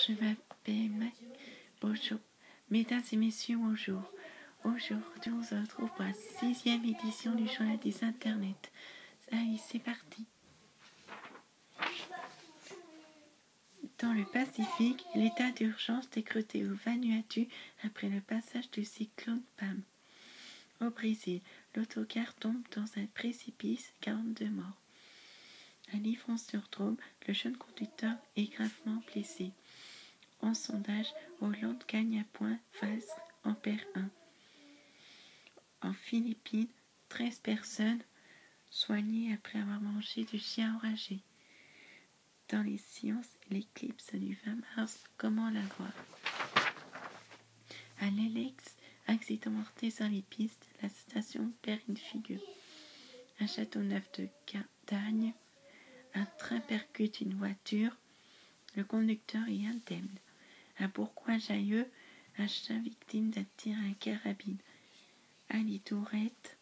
je m'appelle Bonjour. Mesdames et messieurs, bonjour. Aujourd'hui, on se retrouve pour la 6e édition du Journal des Internets. Allez, c'est parti. Dans le Pacifique, l'état d'urgence décrété au Vanuatu après le passage du cyclone Pam. Au Brésil, l'autocar tombe dans un précipice, 42 morts. À Livron-sur-Drôme, le jeune conducteur est gravement blessé. En sondage, Hollande gagne à points, Valls en perd un. En Philippines, 13 personnes soignées après avoir mangé du chien enragé. Dans les sciences, l'éclipse du 20 mars, comment la voir? À l'Elex, accident mortel sur les pistes, la station perd une figure. À Châteauneuf de Cadagne, un train percute une voiture, le conducteur est indemne. À Bourgoin-Jallieu, un chien victime d'un tir à la carabine. À Litourette,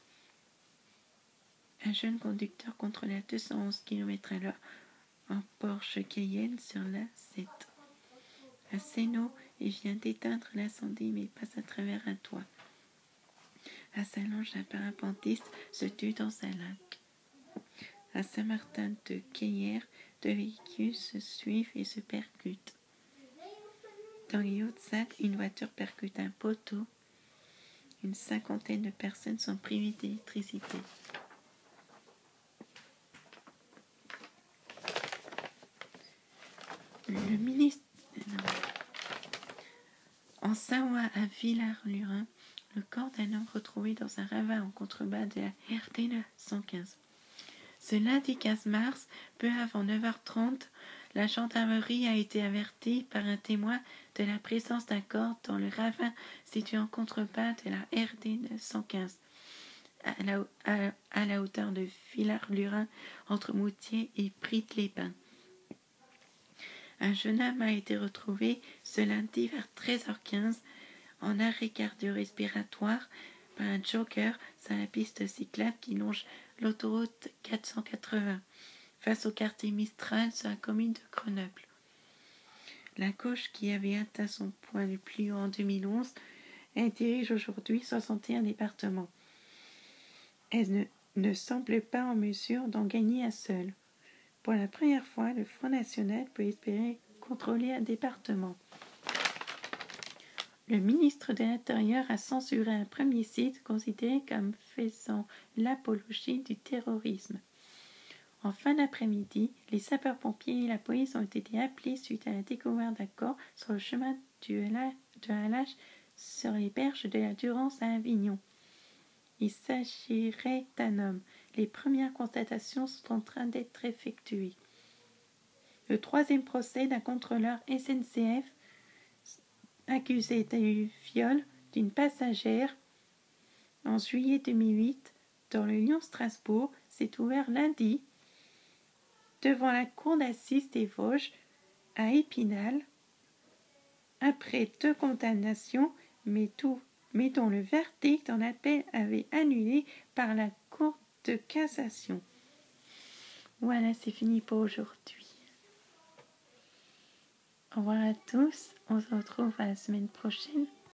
un jeune conducteur contrôle à 211 km/h en Porsche Cayenne sur l'A7. À Sénaux, il vient d'éteindre l'incendie mais passe à travers un toit. À Saint-Lange, un parapentiste se tue dans un lac. À Saint-Martin-de-Cueillère, 2 véhicules se suivent et se percutent. Dans les Hautes-Alpes, une voiture percute un poteau. Une 50aine de personnes sont privées d'électricité. Le ministre... En Savoie, à Villars-Lurin, le corps d'un homme retrouvé dans un ravin en contrebas de la RD 115. Ce lundi 15 mars, peu avant 9h30, la gendarmerie a été avertie par un témoin de la présence d'un corps dans le ravin situé en contrebas de la RD 115, à la hauteur de Villars-Lurin, entre Moutier et Brive-les-Bains. Un jeune homme a été retrouvé ce lundi vers 13h15 en arrêt cardio-respiratoire par un jogger sur la piste cyclable qui longe l'autoroute 480 face au quartier Mistral sur la commune de Grenoble. La gauche, qui avait atteint son point le plus haut en 2011, elle dirige aujourd'hui 61 départements. Elle ne semble pas en mesure d'en gagner un seul. Pour la première fois, le Front National peut espérer contrôler un département. Le ministre de l'Intérieur a censuré un premier site considéré comme faisant l'apologie du terrorisme. En fin d'après-midi, les sapeurs-pompiers et la police ont été appelés suite à la découverte d'un corps sur le chemin de Halage sur les berges de la Durance à Avignon. Il s'agirait d'un homme. Les premières constatations sont en train d'être effectuées. Le 3e procès d'un contrôleur SNCF accusé du viol d'une passagère en juillet 2008 dans le Lyon-Strasbourg s'est ouvert lundi devant la cour d'assises des Vosges à Épinal après 2 condamnations mais dont le verdict en appel avait annulé par la Cour de cassation. Voilà, c'est fini pour aujourd'hui. Au revoir à tous, on se retrouve à la semaine prochaine.